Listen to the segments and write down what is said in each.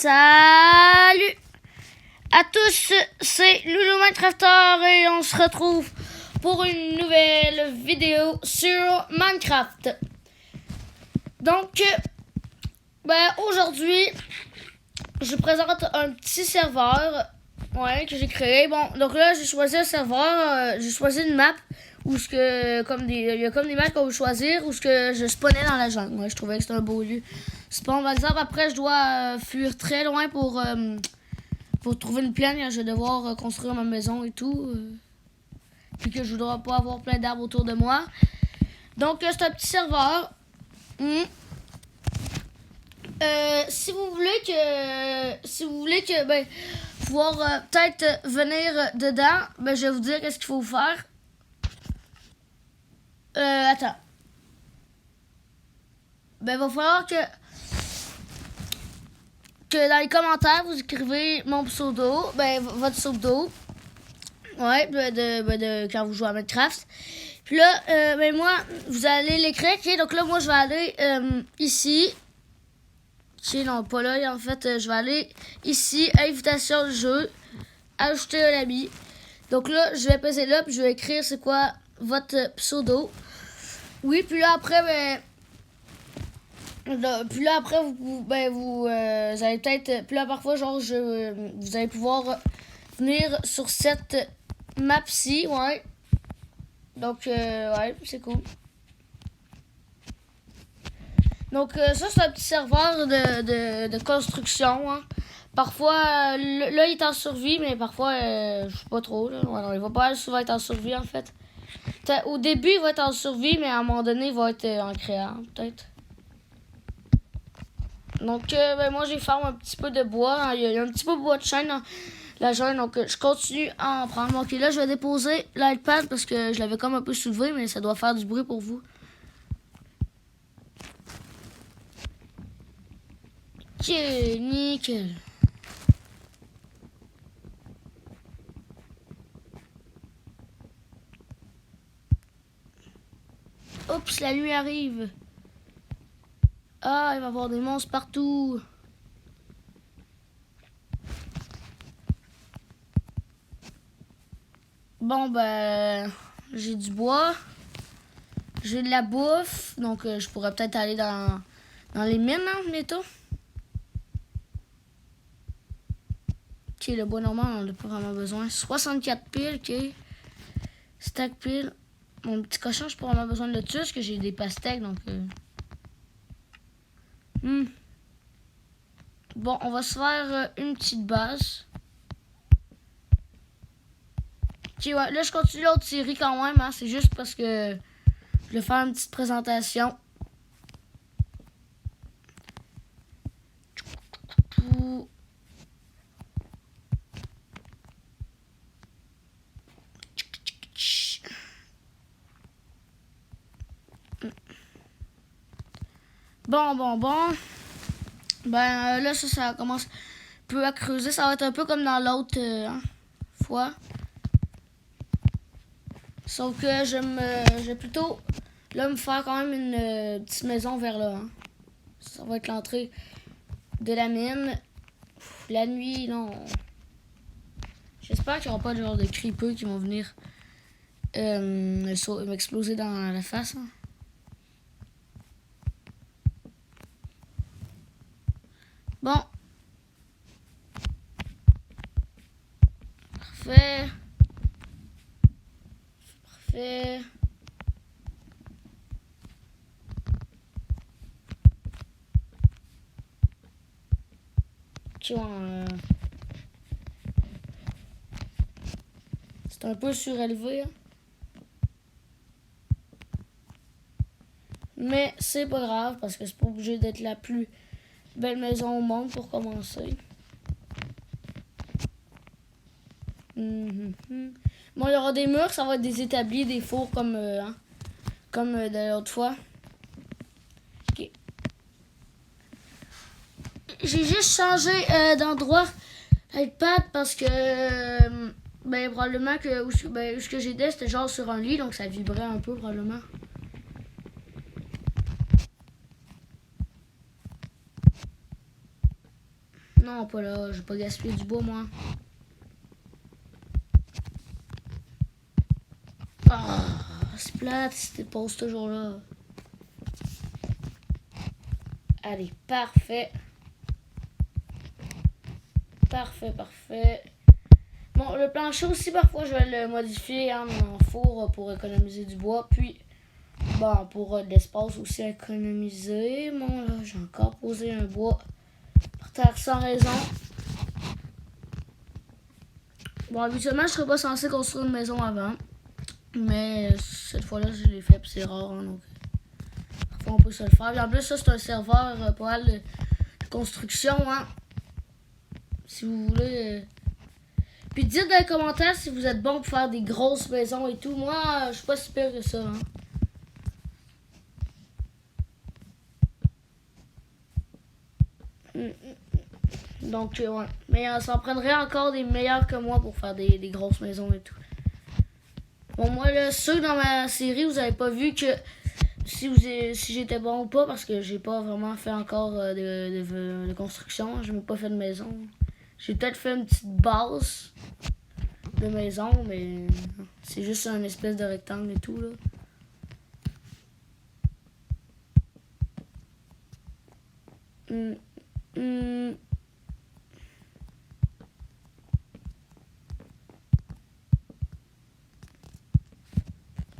Salut à tous, c'est Loulou Minecrafter et on se retrouve pour une nouvelle vidéo sur Minecraft. Donc, aujourd'hui, je présente un petit serveur que j'ai créé. Bon, donc là, j'ai choisi un serveur, j'ai choisi une map où il y a comme des maps qu'on veut choisir où je spawnais dans la jungle. Ouais, je trouvais que c'était un beau lieu. Spawn, par exemple, après, je dois fuir très loin pour trouver une plaine. Je vais devoir construire ma maison et tout. Puis que je voudrais pas avoir plein d'arbres autour de moi. Donc, c'est un petit serveur. Si vous voulez que pouvoir peut-être venir dedans, je vais vous dire qu'est-ce qu'il faut faire. Attends. Il va falloir que dans les commentaires, vous écrivez mon pseudo, votre pseudo. Ouais, de quand vous jouez à Minecraft. Puis là, moi, vous allez l'écrire. Okay? Donc là, moi, je vais aller ici. Okay, non, pas là. En fait, je vais aller ici, invitation de jeu, ajouter un ami. Donc là, je vais peser là, puis je vais écrire c'est quoi votre pseudo. Oui, puis là, après, vous allez peut-être... Puis là, parfois, vous allez pouvoir venir sur cette map-ci, ouais. Donc, ouais, c'est cool. Donc, ça, c'est un petit serveur de construction, hein. Parfois, là, il est en survie, mais parfois, je sais pas trop, là. Ouais, non, il va pas souvent être en survie, en fait. Au début, il va être en survie, mais à un moment donné, il va être en créant, peut-être. Donc, moi, j'ai fait un petit peu de bois. Hein. Il y a un petit peu de bois de chêne dans la jungle. Donc, je continue à en prendre. Ok, là, je vais déposer l'iPad parce que je l'avais comme un peu soulevé, mais ça doit faire du bruit pour vous. Ok, nickel. Oups, la nuit arrive. Ah, il va y avoir des monstres partout. Bon, j'ai du bois. J'ai de la bouffe. Donc, je pourrais peut-être aller dans les mines, hein, bientôt. Ok, le bois normal, on n'a pas vraiment besoin. 64 piles, ok. Stack pile. Mon petit cochon, je pourrais avoir besoin de dessus parce que j'ai des pastèques, donc... Bon, on va se faire une petite base. Ok, ouais, là, je continue l'autre série quand même, hein. C'est juste parce que je vais faire une petite présentation. Bon. Là, ça commence peu à creuser. Ça va être un peu comme dans l'autre fois. Sauf que je vais plutôt là me faire quand même une petite maison vers là. Hein. Ça va être l'entrée de la mine. La nuit, non. J'espère qu'il n'y aura pas de genre de creepers qui vont venir m'exploser dans la face. Hein. Bon. Parfait. C'est un peu surélevé. Hein. Mais c'est pas grave parce que c'est pas obligé d'être la plus belle maison au monde pour commencer. Bon, il y aura des murs, ça va être des établis, des fours comme de l'autre fois. Ok. J'ai juste changé d'endroit l'iPad parce que probablement que où ce que j'étais c'était genre sur un lit, donc ça vibrait un peu probablement. Non, pas là. Je vais pas gaspiller du bois, moi. Ah, c'est plate si t'es pause toujours là. Allez, parfait. Parfait. Bon, le plancher aussi, parfois, je vais le modifier en four pour économiser du bois. Puis, bon, pour de l'espace aussi économiser. Bon, là, j'ai encore posé un bois par terre sans raison. Bon, habituellement, je serais pas censé construire une maison avant. Mais cette fois-là, je l'ai fait, puis c'est rare. Hein, donc, parfois, on peut se le faire. Et en plus, ça, c'est un serveur pas mal de construction. Hein. Si vous voulez. Puis dites dans les commentaires si vous êtes bon pour faire des grosses maisons et tout. Moi, je suis pas si pire que ça. Hein. Donc, ouais. Mais ça en prendrait encore des meilleurs que moi pour faire des grosses maisons et tout. Bon, moi, là, ceux dans ma série, vous avez pas vu que si j'étais bon ou pas, parce que j'ai pas vraiment fait encore de construction. J'ai même pas fait de maison. J'ai peut-être fait une petite base de maison, mais c'est juste un espèce de rectangle et tout, là.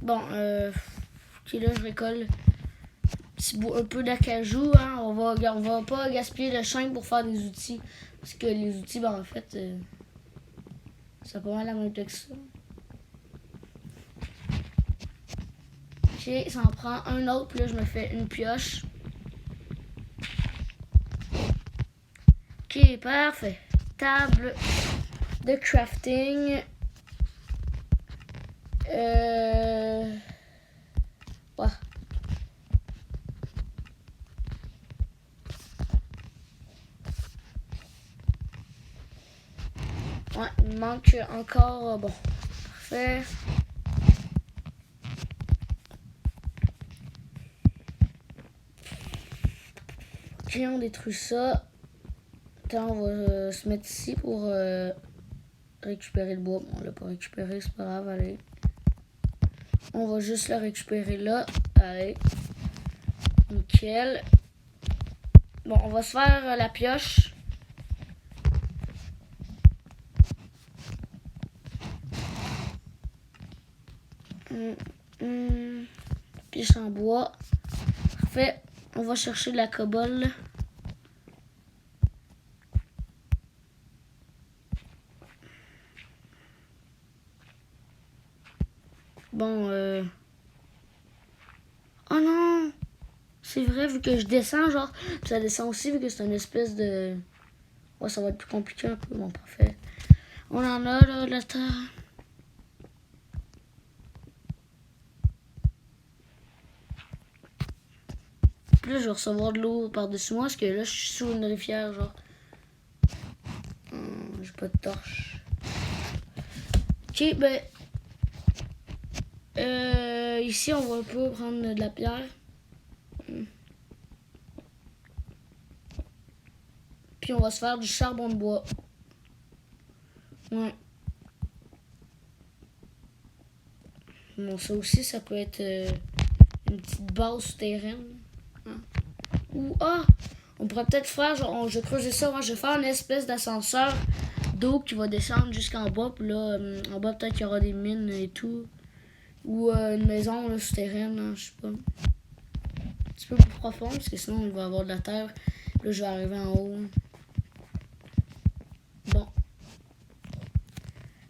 Bon, ok, là, je récolte un peu d'acajou. Hein. On va pas gaspiller le chêne pour faire des outils. Parce que les outils, ben, en fait, ça a pas mal la même que ça. Ok, ça en prend un autre. Puis là, je me fais une pioche. Ok, parfait. Table de crafting. Ouais. Ouais, il manque encore. Bon, parfait. Ok, on détruit ça. Attends, on va se mettre ici pour récupérer le bois. Bon, on l'a pas récupéré, c'est pas grave, allez. On va juste le récupérer là. Allez. Nickel. Bon, on va se faire la pioche. Pioche en bois. Parfait. On va chercher de la cobble. Bon, oh non! C'est vrai, vu que je descends, genre, puis ça descend aussi, vu que c'est une espèce de... Ouais, ça va être plus compliqué un peu. Bon, parfait. On en a, là, de la terre. Puis là, je vais recevoir de l'eau par-dessus moi, parce que là, je suis sous une rivière, genre. J'ai pas de torche. Ok, ben... ici, on va un peu prendre de la pierre. Puis on va se faire du charbon de bois. Ouais. Bon, ça aussi, ça peut être une petite base souterraine. Hein. Ou, on pourrait peut-être faire, genre, je vais creuser ça, moi, je vais faire une espèce d'ascenseur d'eau qui va descendre jusqu'en bas. Puis là, en bas, peut-être qu'il y aura des mines et tout. Ou une maison là, souterraine, hein, je sais pas. Un petit peu plus profond, parce que sinon, il va y avoir de la terre. Puis là, je vais arriver en haut. Bon.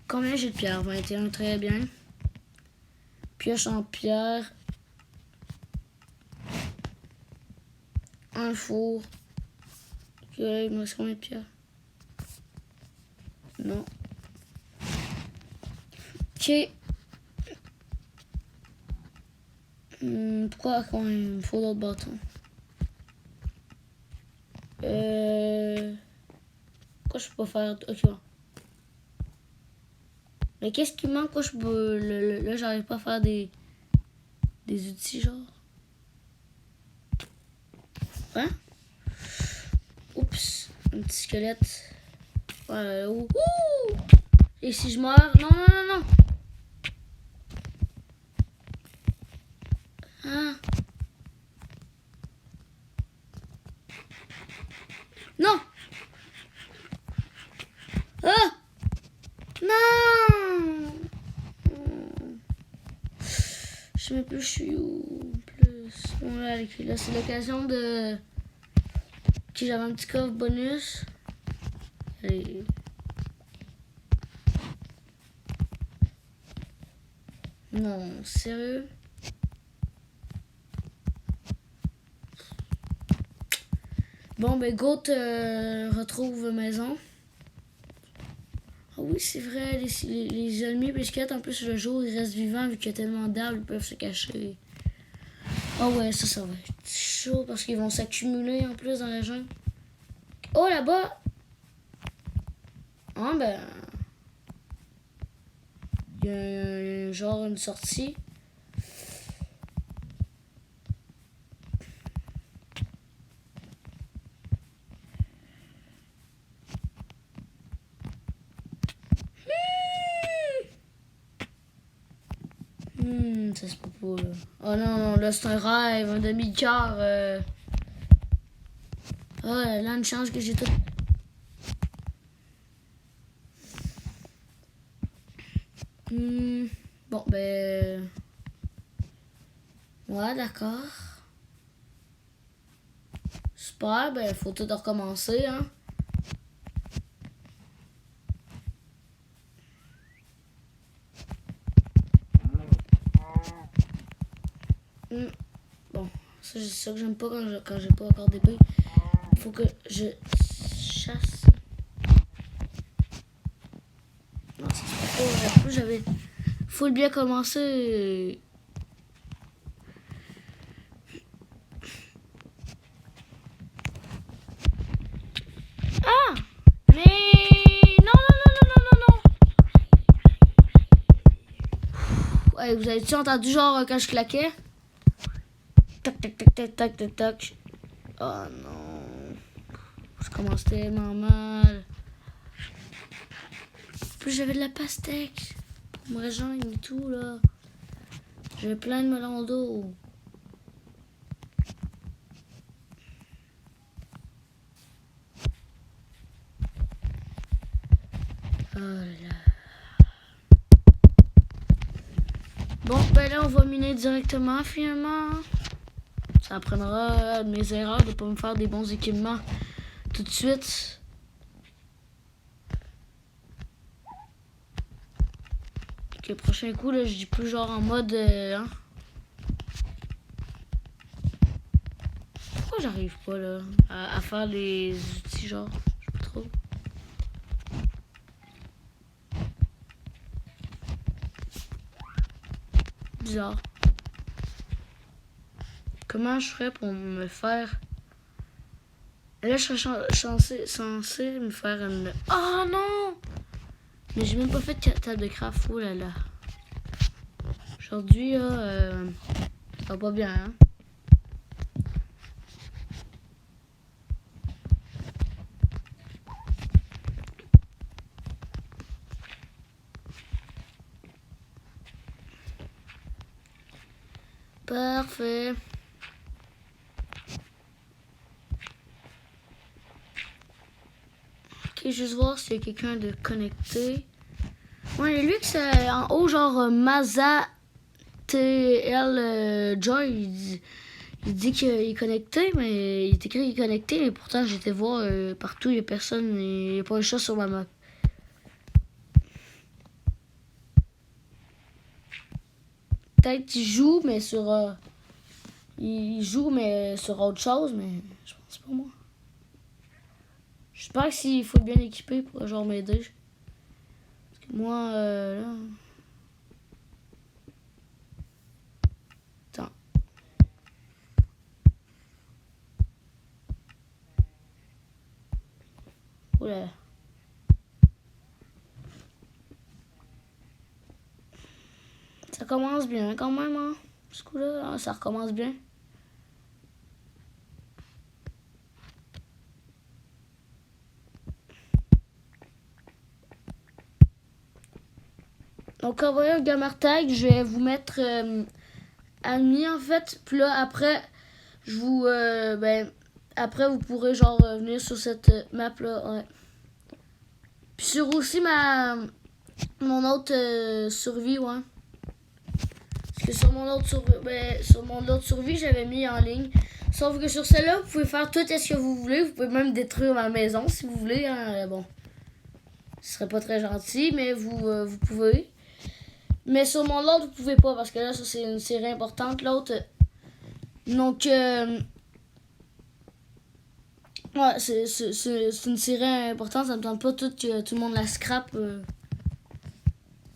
Combien j'ai de pierre? 21, très bien. Pioche en pierre. Un four. Ok, il me reste combien de pierre? Non. Ok. Pourquoi quand il me faut d'autres bâtons? Pourquoi je peux pas faire... Ok, bon. Mais qu'est-ce qui manque? Quoi, là, j'arrive pas à faire des outils, genre. Hein? Oups. Un petit squelette. Voilà, ouh. Et si je meurs... Non, non, non, non. Ah. Non. Ah. Non. Je sais même plus je suis où. Plus. Bon là, là c'est l'occasion de... que j'avais un petit coffre bonus. Allez. Non, sérieux? Bon, ben, Goat retrouve maison. Ah oui, c'est vrai, les ennemis pesquettes, en plus, le jour, ils restent vivants vu qu'il y a tellement d'arbres, ils peuvent se cacher. Ah ouais, ça va être chaud parce qu'ils vont s'accumuler en plus dans la jungle. Oh, là-bas! Ah, ben... il y a genre une sortie. Ça se peut pas, là. Oh non, non, là, c'est un rêve, un demi-quart. Oh, là, une chance que j'ai tout... Bon, ben... ouais, d'accord. Super, ben, faut tout recommencer, hein. Bon, ça, c'est ça que j'aime pas quand j'ai pas encore d'épée. Faut que je chasse. Non, ça se peut pas. J'avais full bien commencé. Ah! Mais non, non, non, non, non, non, non. Ouais, vous avez-tu entendu genre quand je claquais? Tac, tac, tac, tac, tac, tac, tac. Oh non. Je commence tellement mal. En plus, j'avais de la pastèque. Pour me rejoindre et tout, là. J'avais plein de melons d'eau. Oh là là. Bon, ben là, on va miner directement, finalement. Ça apprendra de mes erreurs de pas me faire des bons équipements tout de suite. Donc, le prochain coup, là, je dis plus genre en mode... hein? Pourquoi j'arrive pas, là, à faire les outils, genre? Je sais pas trop. Bizarre. Comment je ferais pour me faire... Là, je serais censé me faire une... Oh non! Mais j'ai même pas fait de table de craft. Oh là là. Aujourd'hui, là, ça va pas bien, hein? Parfait. Ok, juste voir s'il y a quelqu'un de connecté. Ouais, il y a lui qui c'est en haut, genre Maza TL Joy. Il dit qu'il est connecté, mais il est écrit qu'il est connecté, mais pourtant j'étais voir partout, il n'y a personne, il n'y a pas un chat sur ma map. Peut-être qu'il joue, mais sur. Il joue, mais sur autre chose, mais je pense pas moi. J'espère que s'il faut bien équipé pour genre m'aider. Parce que moi, là. Attends. Oula. Ça commence bien quand même, hein. Ce coup-là, ça recommence bien. Donc envoyer un gamer tag, je vais vous mettre ami en fait. Puis là après, je vous après vous pourrez genre venir sur cette map là. Ouais. Puis sur aussi mon autre survie, ouais. Parce que sur mon autre survie, j'avais mis en ligne. Sauf que sur celle-là, vous pouvez faire tout ce que vous voulez. Vous pouvez même détruire ma maison si vous voulez. Hein. Bon, ce serait pas très gentil, mais vous pouvez. Mais sur mon autre, vous pouvez pas parce que là, ça c'est une série importante. L'autre, donc ouais, c'est une série importante. Ça me tente pas que tout le monde la scrape.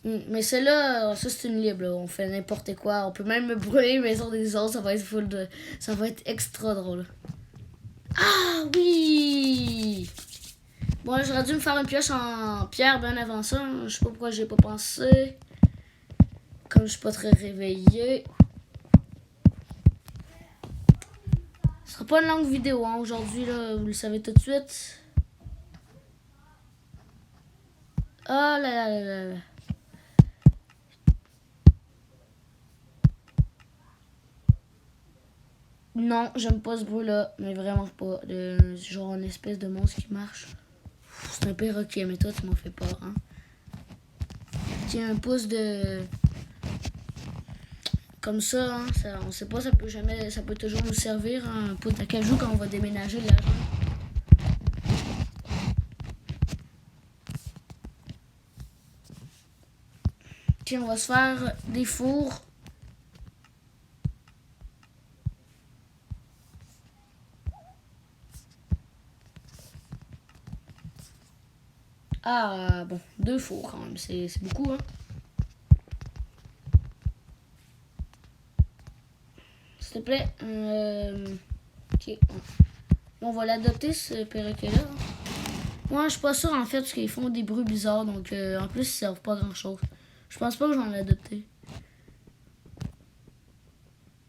Mais celle-là, ça c'est une libre. Là. On fait n'importe quoi. On peut même me brûler les maisons des autres. Ça va être extra drôle. Ah oui! Bon, là, j'aurais dû me faire une pioche en pierre bien avant ça. Hein. Je sais pas pourquoi j'ai pas pensé. Comme je suis pas très réveillé. Ce sera pas une longue vidéo hein, aujourd'hui, là, vous le savez tout de suite. Oh là là là là là. Non, j'aime pas ce bruit-là, mais vraiment pas. Genre une espèce de monstre qui marche. C'est un perroquet, mais toi, tu m'en fais peur, hein. Tiens, un pouce de... Comme ça, hein, on sait pas, ça peut toujours nous servir, hein, un pouce d'acajou quand on va déménager là. Tiens, on va se faire des fours. Ah, bon, 2 fours quand même, c'est beaucoup, hein. S'il te plaît. Ok. On va l'adopter, ce perroquet-là. Moi, je suis pas sûre, en fait, parce qu'ils font des bruits bizarres, donc en plus, ils servent pas grand-chose. Je pense pas que j'en ai adopté.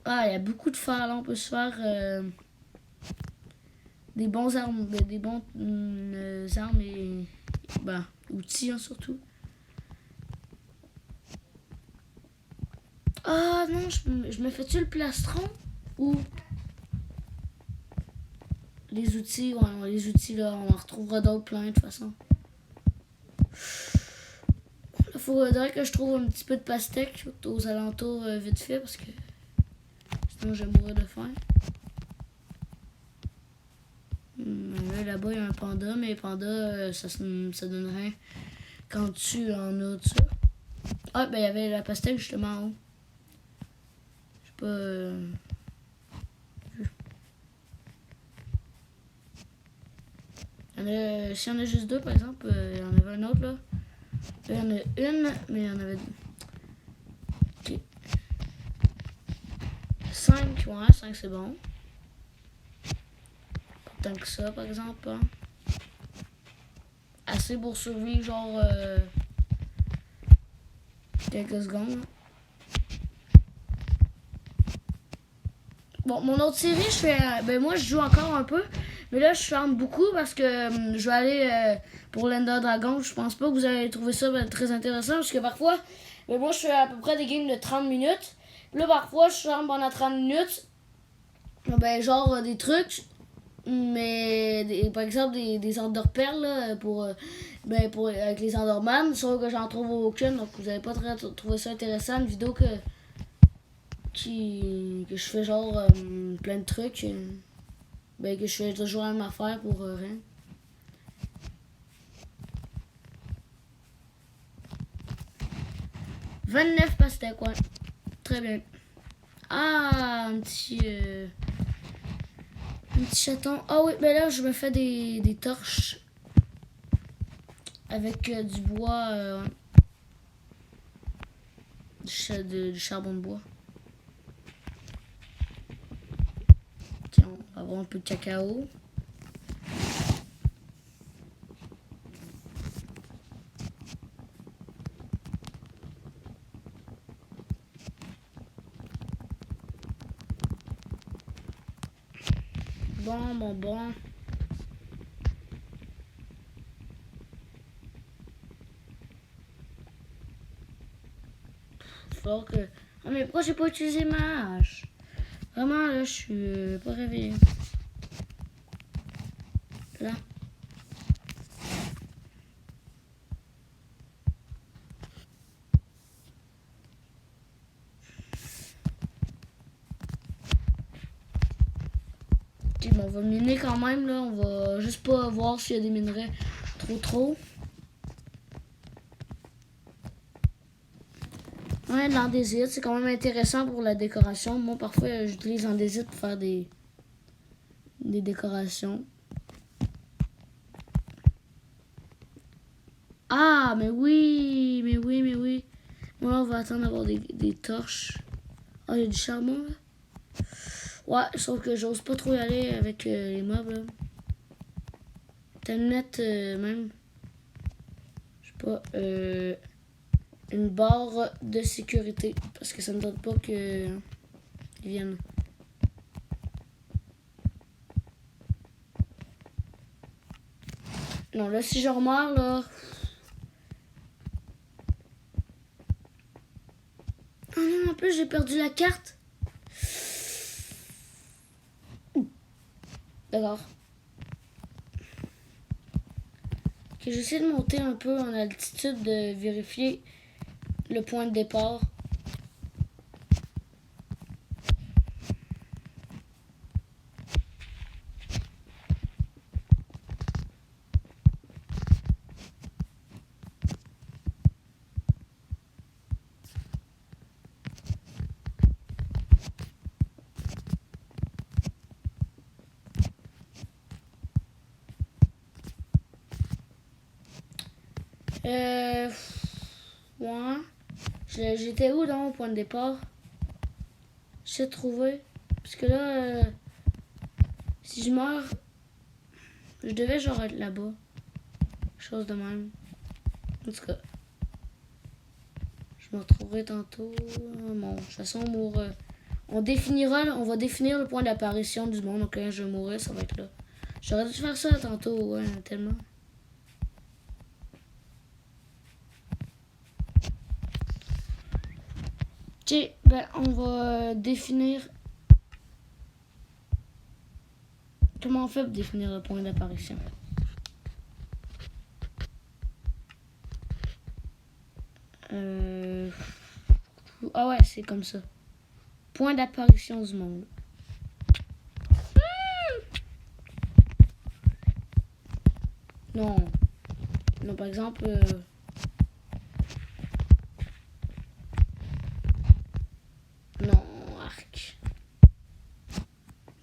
Ah, il y a beaucoup de fer, là. On peut se faire des bons armes, des bons armes et outils, hein, surtout. Ah non, je me fais-tu le plastron ou les outils? Ouais, les outils, là, on en retrouvera d'autres plein de toute façon. Il faudrait que je trouve un petit peu de pastèque aux alentours vite fait parce que sinon je vais mourir de faim. Là-bas, il y a un panda, mais les pandas, ça donne rien quand tu en as de ça. Ah, ben il y avait la pastèque justement en haut. Je sais pas. S'il y en a juste 2, par exemple, il y en avait un autre là. Là, il y en a une, mais il y en avait 2. Ok. 5, ouais, 5 c'est bon. Pas tant que ça, par exemple. Hein. Assez pour survivre, genre quelques secondes. Bon, mon autre série, moi, je joue encore un peu. Mais là, je ferme beaucoup parce que je vais aller pour l'Ender Dragon. Je pense pas que vous allez trouver ça très intéressant parce que parfois, moi, je fais à peu près des games de 30 minutes. Là, parfois, je ferme pendant 30 minutes. Genre des trucs. Mais par exemple, des Enderperles là, avec les Enderman. Sauf que j'en trouve aucune. Donc, vous allez pas trouver ça intéressant. Une vidéo que je fais genre plein de trucs. Que je fais toujours la même affaire pour rien. « 29 pastèques, ouais. Très bien. Ah, un petit chaton. Ah oui, ben là, je me fais des torches. Avec du bois. Du charbon de bois. Tiens, on va avoir un peu de cacao. Bon. Il va falloir que... Ah, mais pourquoi j'ai pas utilisé ma hache? Vraiment, là, je suis pas réveillé. Là. Ok, bon, on va miner quand même, là. On va juste pas voir s'il y a des minerais trop. Ouais, l'andésite, c'est quand même intéressant pour la décoration. Moi, parfois, j'utilise l'andésite pour faire des décorations. Ah, mais oui. Moi, on va attendre d'avoir des torches. Ah, il y a du charbon, là. Ouais, sauf que j'ose pas trop y aller avec les mobs, là. Peut-être mettre même, je sais pas, une barre de sécurité. Parce que ça me donne pas qu'ils viennent. Non, là, si je remets, là... Ah non, en plus, j'ai perdu la carte. D'accord. Ok, j'essaie de monter un peu en altitude, de vérifier le point de départ. Ouais. J'étais où dans mon point de départ? J'ai trouvé. Parce que là, si je meurs, je devais genre être là-bas. Chose de même. En tout cas, je me retrouverai tantôt. Bon, de toute façon, on va définir le point d'apparition du monde. Donc quand je mourrai, ça va être là. J'aurais dû faire ça tantôt, ouais, tellement. Ok, ben on va définir. Comment on fait pour définir le point d'apparition? Ah ouais, c'est comme ça. Point d'apparition du monde. Non. Non, par exemple... Non, arc.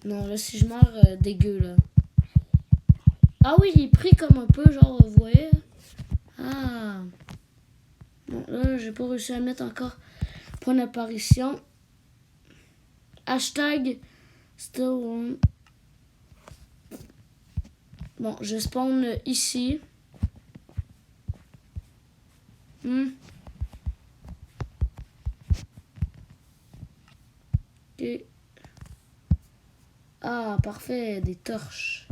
Non, là, si je meurs, dégueu, là. Ah oui, il est pris comme un peu, genre, vous voyez? Ah. Bon, là, j'ai pas réussi à mettre encore point d'apparition. Hashtag still one. Bon, je spawn ici. Ok. Ah, parfait, des torches.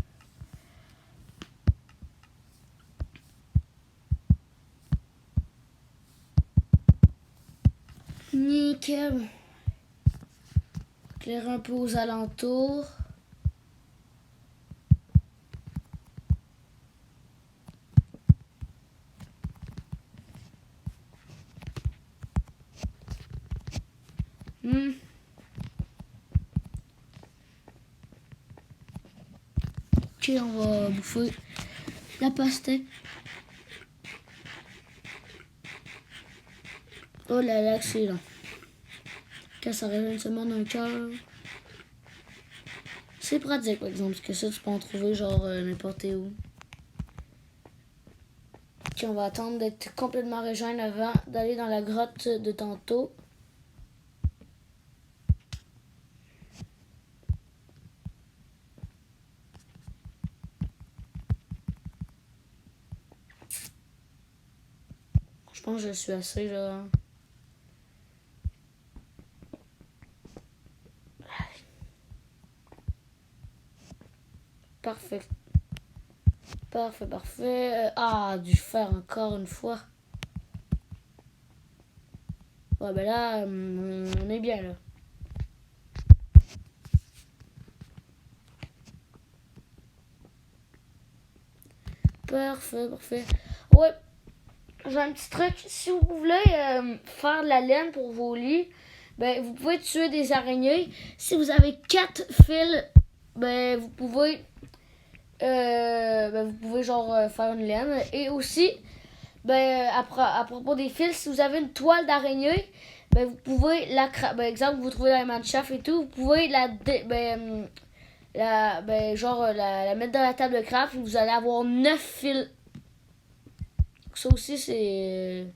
Nickel. Éclairer un peu aux alentours. Ok, on va bouffer la pastèque. Oh là là, excellent. Quand ça réveille seulement d'un cœur. C'est pratique, par exemple, parce que ça, tu peux en trouver genre n'importe où. Ok, on va attendre d'être complètement rejoint avant d'aller dans la grotte de tantôt. Je pense que je suis assez là. Parfait. Parfait. Ah, du fer encore une fois. Ouais, ben là, on est bien, là. Parfait, parfait. Ouais, j'ai un petit truc. Si vous voulez faire de la laine pour vos lits, ben, vous pouvez tuer des araignées. Si vous avez 4 fils, ben, vous pouvez genre faire une laine. Et aussi, ben, à propos des fils, si vous avez une toile d'araignée, ben, vous pouvez ben, exemple, vous trouvez dans les manchafs et tout, vous pouvez la mettre dans la table de craft et vous allez avoir 9 fils. Ça aussi, c'est une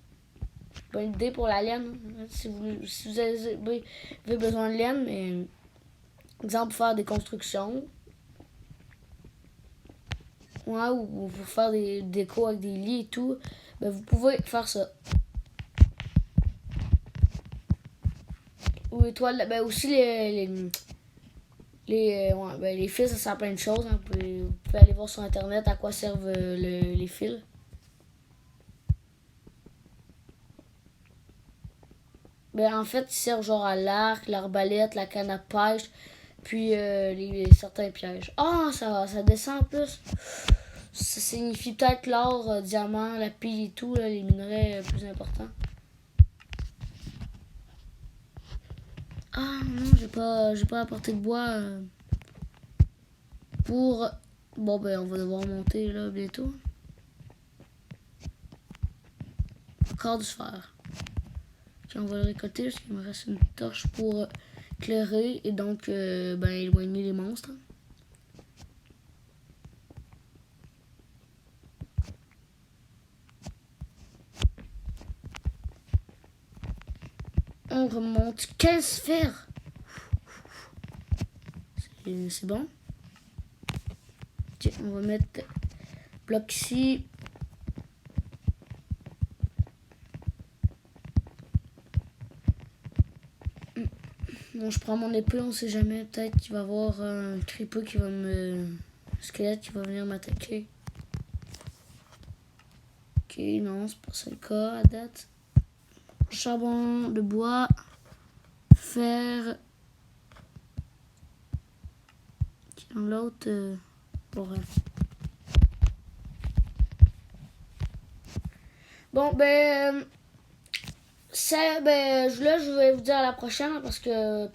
bonne idée pour la laine. Si vous avez besoin de laine, mais exemple, pour faire des constructions. Ouais, ou pour faire des décos avec des lits et tout, ben, vous pouvez faire ça. Ou les toiles, ben aussi les fils, ça sert à plein de choses. Hein. Vous pouvez aller voir sur internet à quoi servent les fils. Ben, en fait, ils servent genre à l'arc, l'arbalète, la canne à pêche, puis certains pièges. Ah, ça descend en plus. Ça signifie peut-être l'or, diamant, la pile et tout, là, les minerais plus importants. Ah non, j'ai pas apporté de bois pour... Bon, ben, on va devoir monter là bientôt. Encore du fer. Puis on va le récolter parce qu'il me reste une torche pour éclairer et donc éloigner les monstres. On remonte 15 sphères. C'est bon. Tiens, on va mettre bloc ici. Bon, je prends mon épée, on sait jamais. Peut-être qu'il va y avoir un creeper qui va un squelette qui va venir m'attaquer. Ok, non, c'est pas ça le cas à date. Charbon, de bois, fer. Dans l'autre, bon, ben, je vais vous dire à la prochaine parce que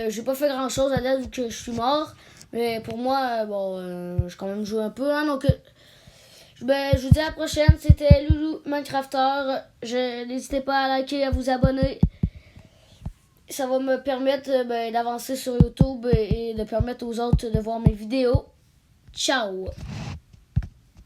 j'ai pas fait grand chose à date vu que je suis mort. Mais pour moi, j'ai quand même joué un peu. Hein, donc, je vous dis à la prochaine. C'était Loulou Minecrafter. N'hésitez pas à liker et à vous abonner. Ça va me permettre d'avancer sur YouTube et de permettre aux autres de voir mes vidéos. Ciao!